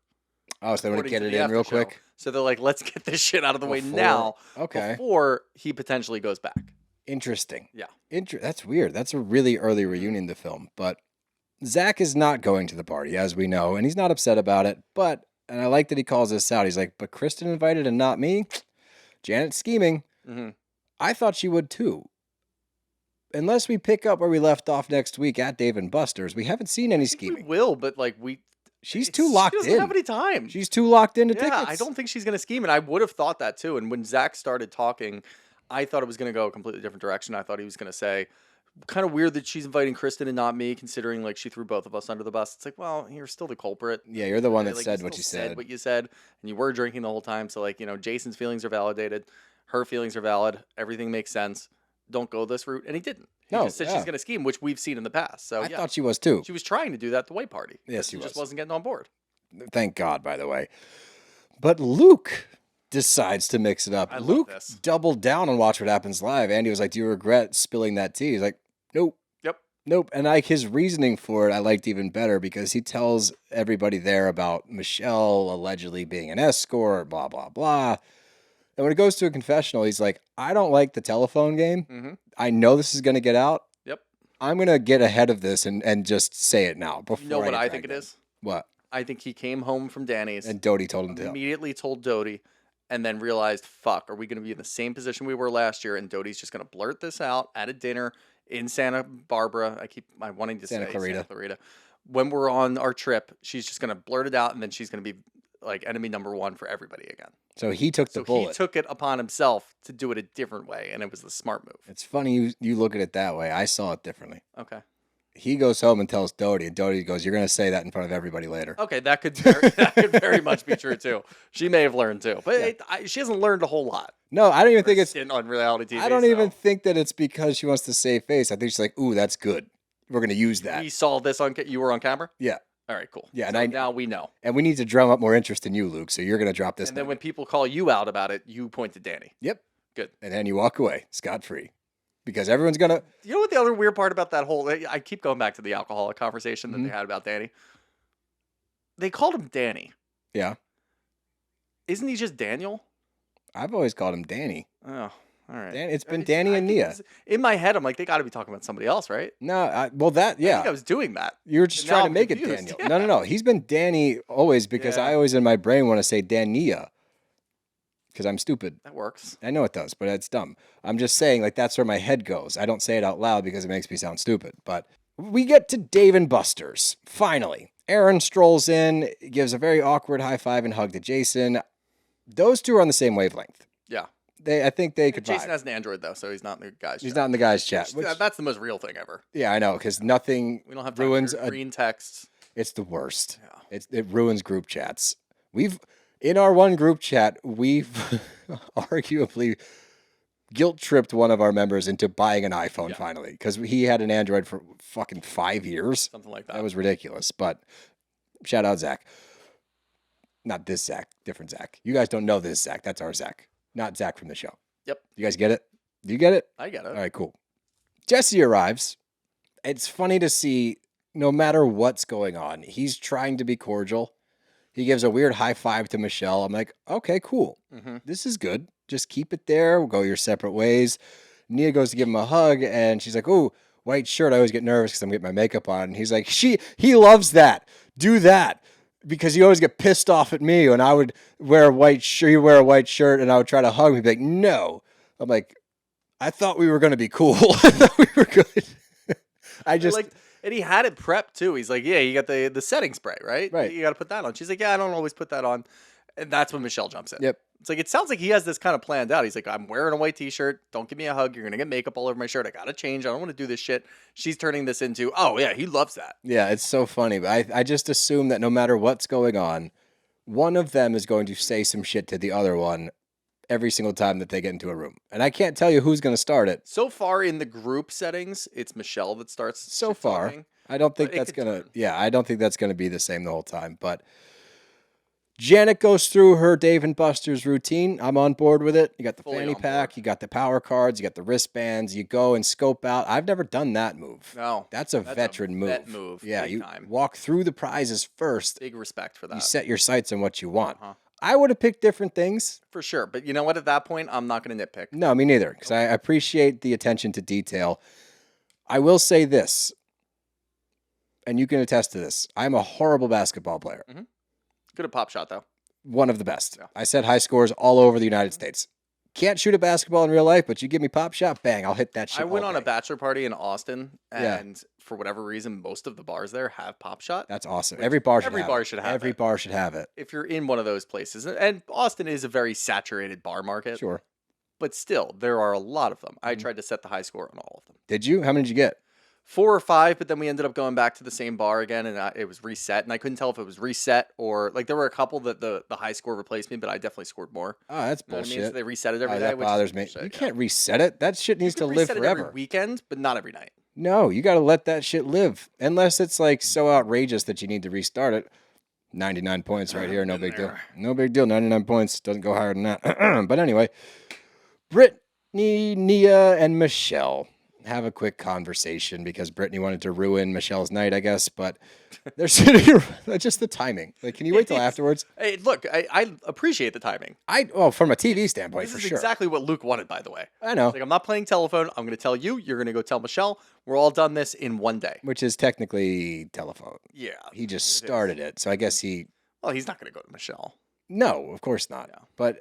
Oh, so they want to
according
get
to
it
the
in real
after show.
quick?
So they're like, let's get this shit out of the way
Before-
now
Okay.
before he potentially goes back.
Interesting.
Yeah.
That's weird. That's a really early reunion to film. But Zack is not going to the party, as we know, and he's not upset about it. And I like that he calls this out. He's like, but Kristen invited and not me? Janet's scheming.
Hmm.
I thought she would too. Unless we pick up where we left off next week at Dave and Buster's, we haven't seen any
We
scheming.
will, but like
She's too locked
She doesn't
in.
have any time.
She's too locked into
Yeah,
tickets.
I don't think she's gonna scheme, and I would have thought that too. And when Zach started talking, I thought it was gonna go a completely different direction. I thought he was gonna say, kind of weird that she's inviting Kristen and not me, considering like she threw both of us under the bus. It's like, well, you're still the culprit.
Yeah, you're the one that
Like,
said
you
what you
still
said.
what you said, and you were drinking the whole time. So like, Jason's feelings are validated, her feelings are valid, everything makes sense. Don't go this route, and he didn't. He
No,
just said
yeah.
she's gonna scheme, which we've seen in the past. So
I
yeah,
thought she was too.
she was trying to do that at the white party.
Yes,
but
she
just
was.
wasn't getting on board.
Thank God, by the way. But Luke decides to mix it up.
I love
Luke
this.
doubled down on Watch What Happens Live. Andy was like, do you regret spilling that tea? He's like, nope.
Yep.
Nope. And like his reasoning for it, I liked even better because he tells everybody there about Michelle allegedly being an escort, blah, blah, blah. And when it goes to a confessional, he's like, I don't like the telephone game.
Mm-hmm.
I know this is going to get out.
Yep.
I'm going to get ahead of this and just say it now. Before
You know what
get
I think it
dragged in.
is?
What?
I think he came home from Danny's,
And Doty told him to.
immediately told Doty, and then realized, fuck, are we going to be in the same position we were last year? And Doty's just going to blurt this out at a dinner in Santa Barbara. I wanting to
Santa
say
Clarita.
Santa Clarita. When we're on our trip, she's just going to blurt it out, and then she's going to be like enemy number one for everybody again.
So he took the
So
bullet.
he took it upon himself to do it a different way, and it was the smart move.
It's funny you look at it that way. I saw it differently.
Okay.
He goes home and tells Doute, and Doute goes, "You're going to say that in front of everybody later."
Okay, that could very much be true too. She may have learned too, but she hasn't learned a whole lot.
No, I don't even think it's
on reality TV.
I don't even think that it's because she wants to save face. I think she's like, "Ooh, that's good. We're going to use that."
We saw this on. You were on camera.
Yeah.
All right, cool.
Yeah,
so
and
now we know.
And we need to drum up more interest in you, Luke. So you're going to drop this.
And then when people call you out about it, you point to Danny.
Yep.
Good.
And then you walk away scot-free. Because everyone's going to...
You know what the other weird part about that whole... I keep going back to the alcoholic conversation that they had about Danny. They called him Danny.
Yeah.
Isn't he just Daniel?
I've always called him Danny.
Oh, all right.
It's been Danny and Nia.
In my head, I'm like, they got to be talking about somebody else, right?
No, yeah.
I think I was doing that.
You were just trying to make it Daniel.
Yeah.
No. He's been Danny always because I always in my brain want to say Dania. Because I'm stupid.
That works.
I know it does, but it's dumb. I'm just saying, like, that's where my head goes. I don't say it out loud because it makes me sound stupid. But we get to Dave and Buster's. Finally. Aaron strolls in, gives a very awkward high five and hug to Jason. Those two are on the same wavelength.
Yeah.
I think they could
Jason
vibe.
has an Android, though, so he's not in the guy's chat.
He's not in the guy's chat.
That's the most real thing ever.
Yeah, I know, because nothing
We don't have time
ruins
for green text.
It's the worst.
Yeah.
It ruins group chats. In our one group chat, we've arguably guilt-tripped one of our members into buying an iPhone finally, because he had an Android for fucking 5 years.
Something like that.
That was ridiculous, but shout out Zack. Not this Zack, different Zack. You guys don't know this Zack. That's our Zack, not Zack from the show.
Yep.
You guys get it? Do you get it?
I get it.
All right, cool. Jesse arrives. It's funny to see, no matter what's going on, he's trying to be cordial. He gives a weird high five to Michelle. I'm like, okay, cool. This is good. Just keep it there. We'll go your separate ways. Nia goes to give him a hug, and she's like, "Oh, white shirt. I always get nervous because I'm getting my makeup on." And he's like, he loves that. Do that. Because you always get pissed off at me when I would wear a white shirt. You wear a white shirt, and I would try to hug him. He'd be like, "No." I'm like, I thought we were going to be cool. I thought we were good.
And he had it prepped too. He's like, yeah, you got the setting spray, right?
Right.
You got to put that on. She's like, yeah, I don't always put that on. And that's when Michelle jumps in.
Yep.
It's like, it sounds like he has this kind of planned out. He's like, I'm wearing a white t-shirt. Don't give me a hug. You're going to get makeup all over my shirt. I got to change. I don't want to do this shit. She's turning this into, oh yeah, he loves that.
Yeah, it's so funny. But I just assume that no matter what's going on, one of them is going to say some shit to the other one every single time that they get into a room. And I can't tell you who's going to start it.
So far in the group settings, it's Michelle that starts.
So far.
talking.
I don't think
But it
that's
could
going to,
turn.
yeah, I don't think that's going to be the same the whole time. But Janet goes through her Dave and Buster's routine. I'm on board with it. You got the
Fully
fanny
on
pack,
board.
you got the power cards, you got the wristbands, you go and scope out. I've never done that move.
No.
That's a veteran move.
vet move,
Yeah,
big
you
time.
walk through the prizes first.
Big respect for that.
You set your sights on what you want.
Uh-huh.
I would have picked different things.
For sure. But you know what? At that point, I'm not going to nitpick.
No, me neither, because I appreciate the attention to detail. I will say this, and you can attest to this. I'm a horrible basketball player.
Good at pop shot, though.
One of the best.
Yeah.
I set high scores all over the United States. Can't shoot a basketball in real life, but you give me pop shot, bang, I'll hit that shit.
I went
all
on a
day.
bachelor party in Austin,
Yeah.
and for whatever reason, most of the bars there have pop shot.
That's awesome. Every bar should
every
have
bar
it.
should have
Every
it.
bar should have it.
If you're in one of those places, and Austin is a very saturated bar market,
Sure.
but still, there are a lot of them. I
Mm-hmm.
tried to set the high score on all of them.
Did you? How many did you get?
4 or 5, but then we ended up going back to the same bar again, and it was reset, and I couldn't tell if it was reset or, like, there were a couple that the high score replaced me, but I definitely scored more.
Oh, that's
You know what I
bullshit.
mean? So they reset it every day.
That
which is
bothers me.
bullshit,
You
yeah.
can't reset it. That shit needs
You
to
can
live
reset it
forever.
every weekend, but not every night.
No, you got to let that shit live. Unless it's like so outrageous that you need to restart it. 99 points right here. No big deal. No big deal. 99 points. Doesn't go higher than that. But anyway, Brittany, Nia, and Michelle have a quick conversation because Brittany wanted to ruin Michelle's night, I guess. But they're sitting here. Just the timing. Like, can you wait till afterwards?
Hey, look, I appreciate the timing.
Well, from a TV standpoint,
This
for
is
sure.
exactly what Luke wanted, by the way.
I know.
It's like, I'm not playing telephone. I'm going to tell you. You're going to go tell Michelle. We're all done this in one day.
Which is technically telephone.
Yeah.
He just
it is.
started it. So I guess he...
Well, he's not going to go to Michelle.
No, of course not.
Yeah.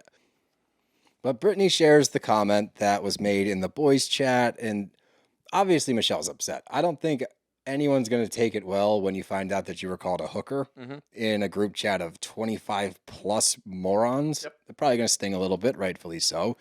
But Brittany shares the comment that was made in the boys' chat, and obviously Michelle's upset. I don't think anyone's going to take it well when you find out that you were called a hooker
Mhm.
in a group chat of 25 plus morons.
Yep.
They're probably going to sting a little bit, rightfully so.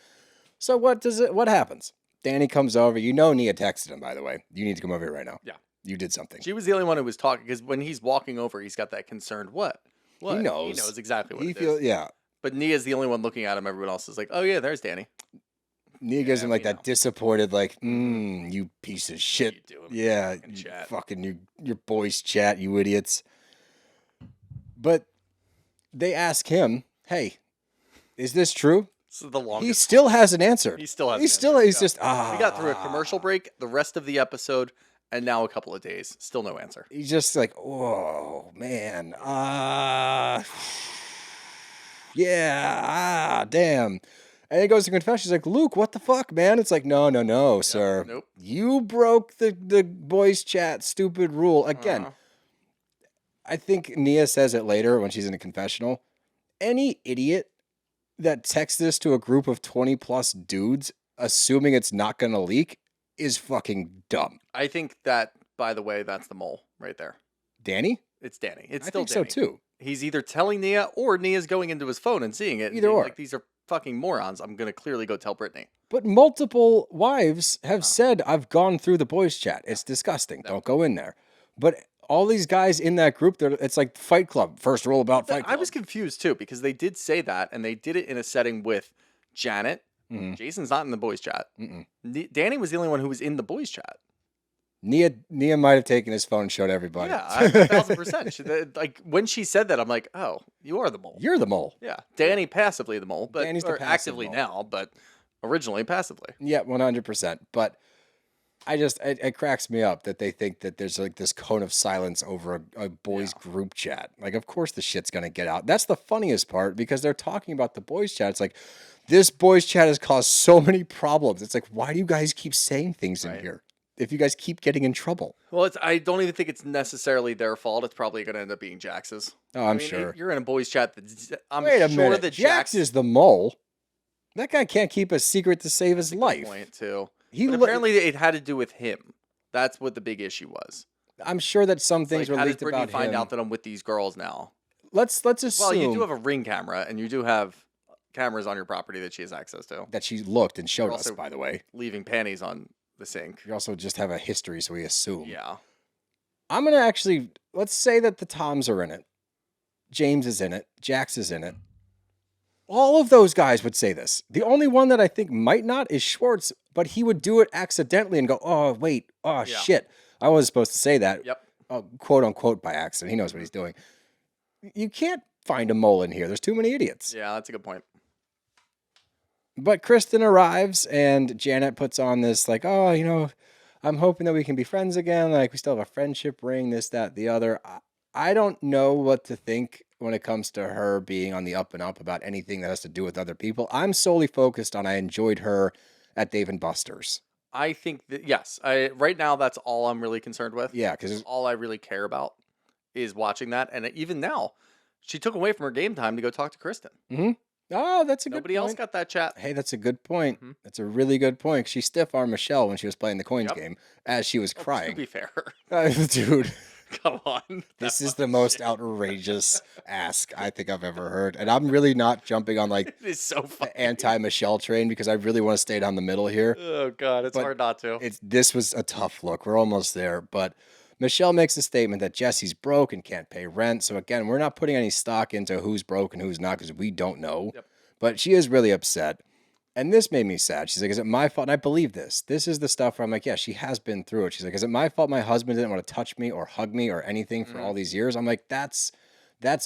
So what happens? Danny comes over. You know Nia texted him, by the way. You need to come over here right now.
Yeah.
You did something.
She was the only one who was talking because when he's walking over, he's got that concerned what? What?
He knows.
He knows exactly what
He
it
feels,
is.
yeah.
But Nia's the only one looking at him. Everyone else is like, oh, yeah, there's Danny.
Nia gives him like
we
that
know.
disappointed, like, you piece of shit.
you doing?
Yeah,
Fucking
you
chat.
fucking your boys chat, you idiots. But they ask him, hey, is this true?
This is the
He
longest.
still hasn't answered.
He still hasn't
He's
answered,
just,
We got through a commercial break, the rest of the episode, and now a couple of days. Still no answer.
He's just like, oh, man. Yeah, damn. And he goes to confession. He's like, Luke, what the fuck, man? It's like, no, sir.
Nope.
You broke the boys chat stupid rule. Again,
Uh-huh.
I think Nia says it later when she's in a confessional. Any idiot that texts this to a group of 20 plus dudes, assuming it's not going to leak, is fucking dumb.
I think that, by the way, that's the mole right there.
Danny?
It's Danny. It's
I
still
think
Danny.
so too.
He's either telling Nia or Nia's going into his phone and seeing it. and
Either
being
or.
Like, these are fucking morons. I'm going to clearly go tell Brittany.
But multiple wives have said, I've gone through the boys chat. It's disgusting.
No.
Don't go in there. But all these guys in that group, it's like Fight Club. First rule about Fight Club.
I was confused too because they did say that and they did it in a setting with Janet.
Mhm.
Jason's not in the boys chat.
Mm-mm.
Danny was the only one who was in the boys chat.
Nia might have taken his phone and showed everybody.
Yeah, 1,000%. Like when she said that, I'm like, oh, you are the mole.
You're the mole.
Yeah, Danny passively the mole, but
Danny's the
or
passive
actively
mole.
now, but originally passively.
Yeah, 100%. But it cracks me up that they think that there's like this cone of silence over a boys group chat. Like, of course the shit's going to get out. That's the funniest part because they're talking about the boys chat. It's like, this boys chat has caused so many problems. It's like, why do you guys keep saying things in
Right.
here if you guys keep getting in trouble?
Well, I don't even think it's necessarily their fault. It's probably going to end up being Jax's.
Oh, I'm sure.
You're in a boys chat. I'm
Wait a
sure
minute.
that
Jax is the mole. That guy can't keep a secret to save his
Good
life.
point too.
He
But
lo-
apparently it had to do with him. That's what the big issue was.
I'm sure that some
It's
things
like,
were
how does
leaked
Brittany
about
find
him.
out that I'm with these girls now?
Let's assume
Well, you do have a Ring camera, and you do have cameras on your property that she has access to.
that she looked and showed
You're
us,
also-
by the way.
Leaving panties on the sink.
You also just have a history, so we assume.
Yeah.
I'm going to actually, let's say that the Toms are in it. James is in it. Jax is in it. All of those guys would say this. The only one that I think might not is Schwartz, but he would do it accidentally and go, oh, wait, oh,
Yeah.
shit. I wasn't supposed to say that.
Yep.
Quote unquote by accident. He knows what he's doing. You can't find a mole in here. There's too many idiots.
Yeah, that's a good point.
But Kristen arrives and Janet puts on this like, oh, I'm hoping that we can be friends again. Like we still have a friendship ring, this, that, the other. I don't know what to think when it comes to her being on the up and up about anything that has to do with other people. I'm solely focused on I enjoyed her at Dave and Buster's.
I think that, yes, right now that's all I'm really concerned with.
Yeah, because
All I really care about is watching that. And even now, she took away from her game time to go talk to Kristen.
oh, that's a good
Nobody
point.
else got that chat.
Hey, that's a good point.
Mhm.
That's a really good point. She stiff-armed Michelle when she was playing the coins
Yep.
game as she was
To
crying.
be fair.
Dude.
Come on.
This is the most outrageous ask I think I've ever heard. And I'm really not jumping on like
It is so funny.
the anti-Michelle train because I really want to stay down the middle here.
Oh, God. It's
But
hard not to.
This was a tough look. We're almost there. But Michelle makes a statement that Jesse's broke and can't pay rent. So again, we're not putting any stock into who's broke and who's not because we don't know.
Yep.
But she is really upset. And this made me sad. She's like, is it my fault? And I believe this. This is the stuff where I'm like, yeah, she has been through it. She's like, is it my fault my husband didn't want to touch me or hug me or anything for all these years? I'm like, that's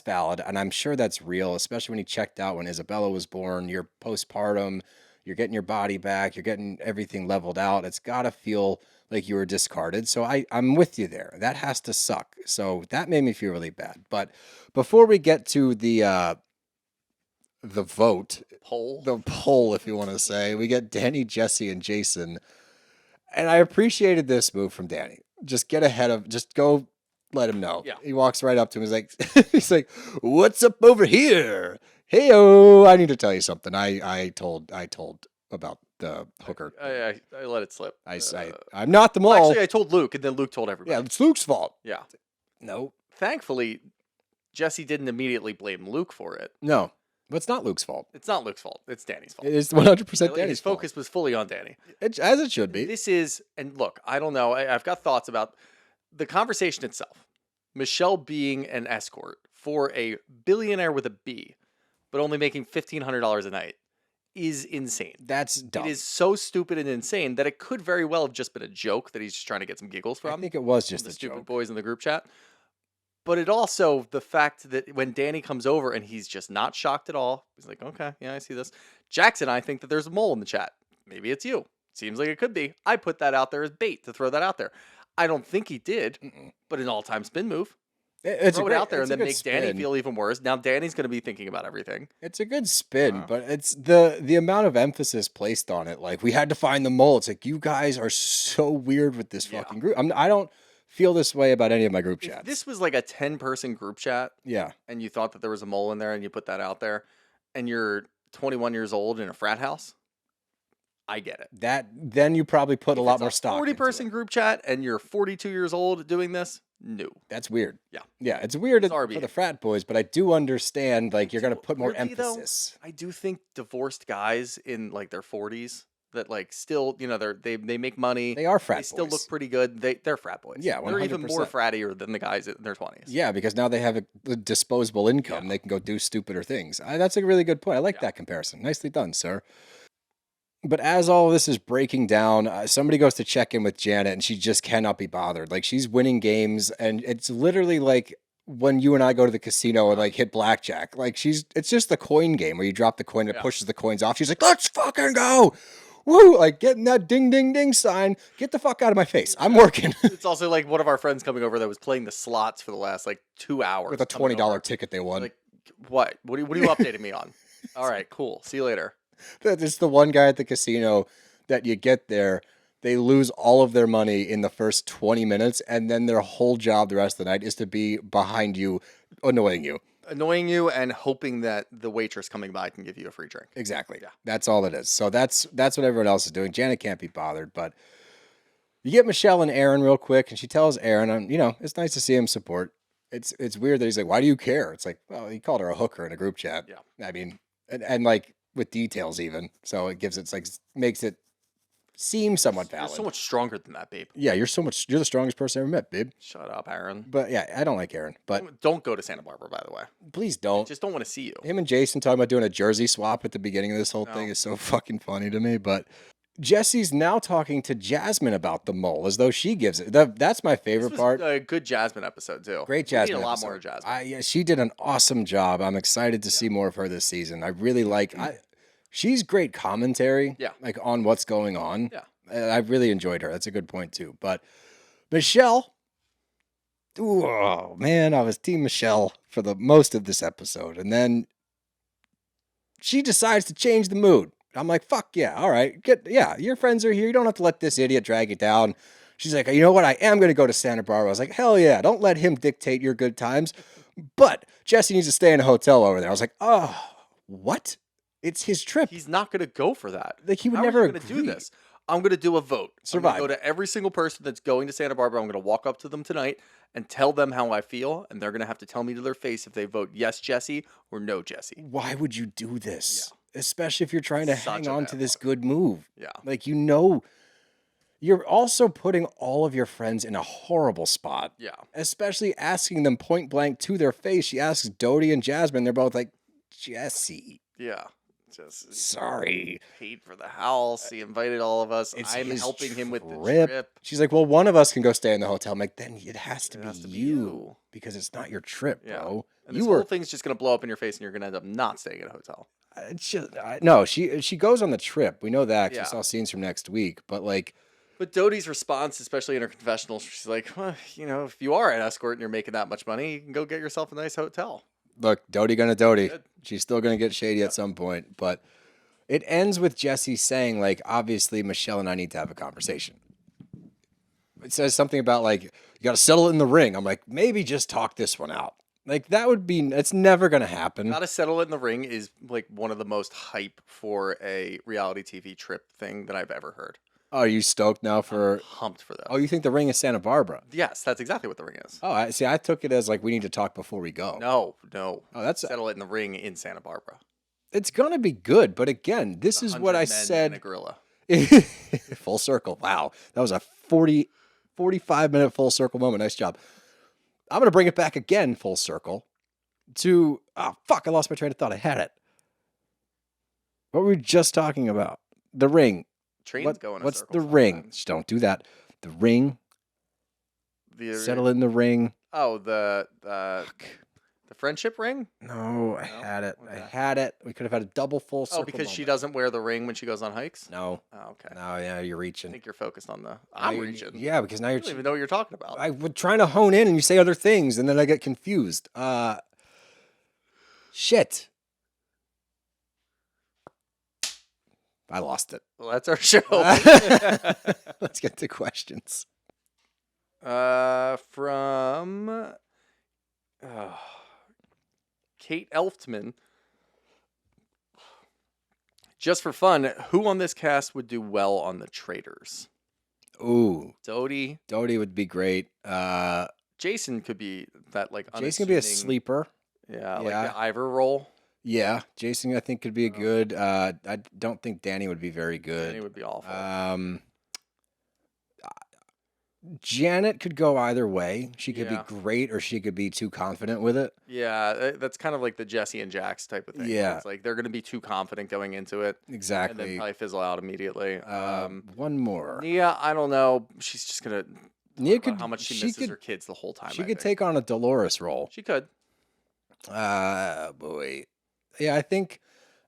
valid. And I'm sure that's real, especially when he checked out when Isabella was born. You're postpartum. You're getting your body back. You're getting everything leveled out. It's got to feel like you were discarded. So I'm with you there. That has to suck. So that made me feel really bad. But before we get to the vote, the poll, if you want to say, we get Danny, Jesse, and Jason. And I appreciated this move from Danny. Just get ahead of, just go let him know.
Yeah.
He walks right up to him. He's like, what's up over here? Hey-o, I need to tell you something. I told about the hooker.
I let it slip.
I'm not the mole.
Actually, I told Luke, and then Luke told everybody.
Yeah, it's Luke's fault.
Yeah.
No.
Thankfully, Jesse didn't immediately blame Luke for it.
No. But it's not Luke's fault.
It's not Luke's fault. It's Danny's fault.
It is 100% Danny's fault.
His focus was fully on Danny.
As it should be.
This is, and look, I don't know. I've got thoughts about the conversation itself. Michelle being an escort for a billionaire with a B, but only making $1,500 a night is insane.
That's dumb.
It is so stupid and insane that it could very well have just been a joke that he's just trying to get some giggles from.
I think it was just
the
a
stupid
joke.
boys in the group chat. But it also, the fact that when Danny comes over and he's just not shocked at all, he's like, okay, yeah, I see this. Jax and I think that there's a mole in the chat. Maybe it's you. Seems like it could be. I put that out there as bait to throw that out there. I don't think he did, but an all-time spin move. Throw it out there and then make Danny feel even worse. Now Danny's going to be thinking about everything.
It's a good spin, but it's the amount of emphasis placed on it. Like, we had to find the mole. It's like, you guys are so weird with this fucking group. I don't feel this way about any of my group chats.
If this was like a 10-person group chat,
yeah,
and you thought that there was a mole in there and you put that out there, and you're 21 years old in a frat house, I get it.
Then you probably put a lot more stock.
40-person group chat and you're 42 years old doing this? No.
That's weird.
Yeah.
Yeah, it's weird for the frat boys, but I do understand, like, you're going to put more emphasis.
Though, I do think divorced guys in, like, their 40s that, like, still, you know, they make money.
They are frat boys.
They still look pretty good. They're frat boys.
Yeah, 100%.
They're even more frattier than the guys in their 20s.
Yeah, because now they have a disposable income. Yeah. They can go do stupider things. That's a really good point. I like that comparison. Nicely done, sir. But as all of this is breaking down, somebody goes to check in with Janet, and she just cannot be bothered. Like, she's winning games, and it's literally like when you and I go to the casino and, like, hit blackjack. Like, it's just the coin game where you drop the coin and it pushes the coins off. She's like, let's fucking go! Woo! Like, getting that ding, ding, ding sign. Get the fuck out of my face. I'm working.
It's also like one of our friends coming over that was playing the slots for the last, like, 2 hours.
With a $20 ticket they won.
Like, what? What are you updating me on? All right, cool. See you later.
It's the one guy at the casino that you get there, they lose all of their money in the first 20 minutes, and then their whole job the rest of the night is to be behind you, annoying you.
Annoying you and hoping that the waitress coming by can give you a free drink.
Exactly. Yeah. That's all it is. So that's what everyone else is doing. Janet can't be bothered, but you get Michelle and Aaron real quick, and she tells Aaron, it's nice to see him support. It's weird that he's like, why do you care? It's like, well, he called her a hooker in a group chat. Yeah. I mean, and like, with details even, so it makes it seem somewhat valid.
You're so much stronger than that, babe.
Yeah, you're the strongest person I ever met, babe.
Shut up, Aaron.
But yeah, I don't like Aaron. But
don't go to Santa Barbara, by the way.
Please don't.
I just don't want to see you.
Him and Jason talking about doing a jersey swap at the beginning of this whole thing is so fucking funny to me. But Jesse's now talking to Jasmine about the mole as though she gives it. That's my favorite part.
A good Jasmine episode too.
Great Jasmine.
We need a lot more of Jasmine.
Yeah, she did an awesome job. I'm excited to see more of her this season. I really like. She's great commentary. Yeah. Like on what's going on.
Yeah.
I really enjoyed her. That's a good point too. But Michelle. Oh man, I was Team Michelle for the most of this episode, and then she decides to change the mood. I'm like, fuck yeah, all right, your friends are here. You don't have to let this idiot drag you down. She's like, you know what? I am going to go to Santa Barbara. I was like, hell yeah, don't let him dictate your good times. But Jesse needs to stay in a hotel over there. I was like, oh, what? It's his trip.
He's not going to go for that.
Like, he would never agree.
Do this. I'm going to do a vote.
Survive.
I'm going to go to every single person that's going to Santa Barbara. I'm going to walk up to them tonight and tell them how I feel, and they're going to have to tell me to their face if they vote yes, Jesse, or no, Jesse.
Why would you do this? Yeah. Especially if you're trying to hang on to this good move.
Yeah.
Like, you're also putting all of your friends in a horrible spot.
Yeah.
Especially asking them point blank to their face. She asks Doute and Jasmine. They're both like, Jesse.
Yeah.
Just sorry.
Paid for the house. He invited all of us. I'm helping him with the trip.
She's like, well, one of us can go stay in the hotel. I'm like, then it has to be you because it's not your trip, bro.
And this whole thing's just going to blow up in your face and you're going to end up not staying at a hotel.
No, she goes on the trip. We know that. Yeah. We saw scenes from next week. But like...
But Doty's response, especially in her confessional, she's like, well, if you are an escort and you're making that much money, you can go get yourself a nice hotel.
Look, Doty gonna Doty. She's still gonna get shady at some point, but it ends with Jesse saying, like, obviously Michelle and I need to have a conversation. It says something about like you gotta settle it in the ring. I'm like, maybe just talk this one out. Like that would be. It's never gonna happen.
Gotta Settle It in the Ring is like one of the most hype for a reality TV trip thing that I've ever heard.
Oh, are you stoked now for?
I'm pumped for this.
Oh, you think the ring is Santa Barbara?
Yes, that's exactly what the ring is.
Oh, I see. I took it as like we need to talk before we go.
No.
Oh, that's
Settle It in the Ring in Santa Barbara.
It's gonna be good, but again, this is what I
100 men and a
said.
gorilla.
Full circle. Wow, that was a 45-minute full circle moment. Nice job. I'm gonna bring it back again, full circle. To fuck! I lost my train of thought. I had it. What were we just talking about? The ring.
Trains go in a
What's
circle
the ring?
sometimes.
Just don't do that. The ring. Settle in the ring.
Oh, the friendship ring?
No, I had it.
Okay.
I had it. We could have had a double full circle.
Oh, because she
moment.
doesn't wear the ring when she goes on hikes?
No.
Oh, okay.
No, yeah, you're
I
reaching.
think you're focused on the. I'm reaching.
Yeah, because now
I
you're.
don't even know what you're talking about.
I was trying to hone in, and you say other things, and then I get confused. Shit. I lost it.
Well, that's our show.
Let's get to questions.
From Kate Elftman. Just for fun, who on this cast would do well on the Traitors?
Ooh,
Doute.
Doute would be great.
Jason could be that like.
Jason could be a
unassuming-
sleeper.
Yeah, like
Yeah.
the Ivor role.
Yeah, Jason I think could be a good. I don't think Danny would be very good.
Danny would be awful.
Janet could go either way. She could
Yeah.
be great, or she could be too confident with it.
Yeah, that's kind of like the Jesse and Jax type of thing.
Yeah.
It's like they're going to be too confident going into it. And then
Exactly.
probably fizzle out immediately.
One more.
Nia, I don't know. She's just going to
Nia could.
how much she
she
misses
could.
her kids the whole time.
She
I
could
think.
take on a Dolores role.
She could.
Boy. Yeah, I think.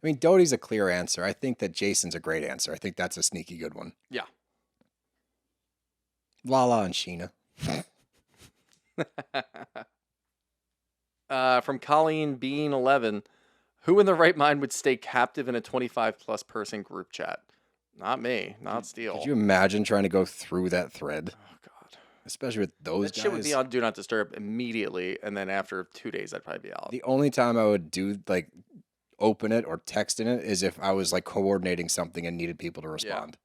I mean, Doty's a clear answer. I think that Jason's a great answer. I think that's a sneaky good one.
Yeah.
Lala and Sheena.
From Colleen Bean 11, who in the right mind would stay captive in a 25+ person group chat? Not me. Not Steele.
Could you imagine trying to go through that thread?
Oh God.
Especially with those
That
guys.
shit would be on Do Not Disturb immediately, and then after 2 days, I'd probably be out.
The only time I would do like open it or text in it is if I was like coordinating something and needed people to respond.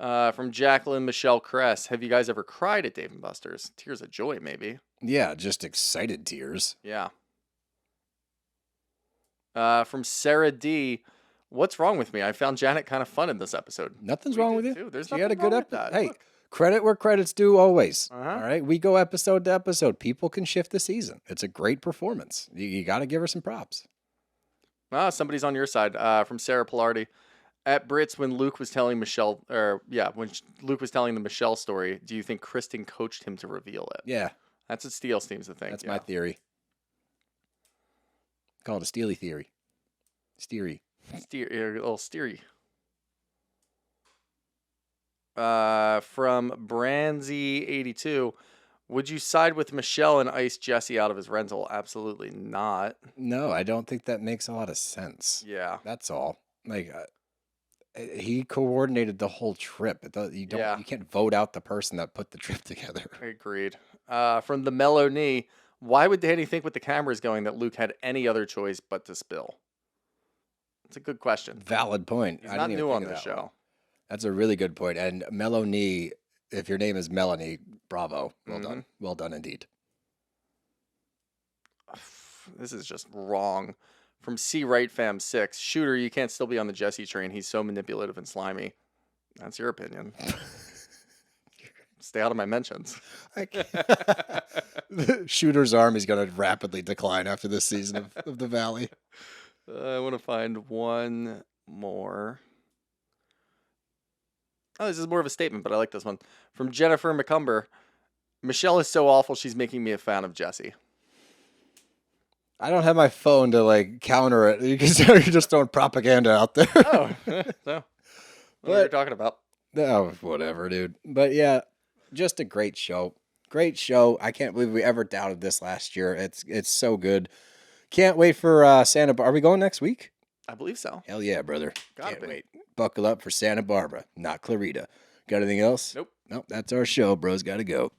From Jacqueline Michelle Kress, have you guys ever cried at Dave & Buster's? Tears of joy, maybe.
Yeah, just excited tears.
Yeah. From Sarah D, what's wrong with me? I found Janet kind of fun in this episode.
Nothing's
We
wrong
did
with you.
too. There's
She had a
nothing
good
wrong with
episode.
that.
Hey,
Look.
credit where credit's due always.
Uh-huh.
All right, we go episode to episode. People can shift the season. It's a great performance. You got to give her some props.
Somebody's on your side. From Sarah Pilardi. At Brits, when Luke was telling Michelle, Luke was telling the Michelle story, do you think Kristen coached him to reveal it?
Yeah,
That's what Steele seems to think.
that's
yeah.
my theory. Call it a Steely theory. Steery.
A little steery. From Branzy82, would you side with Michelle and ice Jesse out of his rental? Absolutely not.
No, I don't think that makes a lot of sense.
Yeah.
That's all. Like, he coordinated the whole trip. You can't vote out the person that put the trip together.
Agreed. From the Mellow Knee, why would Danny think with the cameras going that Luke had any other choice but to spill? It's a good question.
Valid point.
He's
I
not
didn't even
new
think
on
of
this
that one.
show.
That's a really good point. And Melanie, if your name is Melanie, bravo. Well done. Well done indeed.
This is just wrong. From C Right Fam 6, Shooter, you can't still be on the Jesse train. He's so manipulative and slimy. That's your opinion. Stay out of my mentions.
The Shooter's arm is going to rapidly decline after this season of the Valley.
I want to find one more. Oh, this is more of a statement, but I like this one. From Jennifer McCumber, Michelle is so awful, she's making me a fan of Jesse.
I don't have my phone to like counter it because you're just throwing propaganda out there.
Oh, so what are you
But-
talking about?
Oh, whatever, dude. But yeah, just a great show. Great show. I can't believe we ever doubted this last year. It's so good. Can't wait for Santa Barbara. Are we going next week?
I believe so.
Hell yeah, brother.
Gotta
Can't
be.
wait. Buckle up for Santa Barbara, not Clarita. Got anything else?
Nope.
Nope. That's our show. Bros got to go.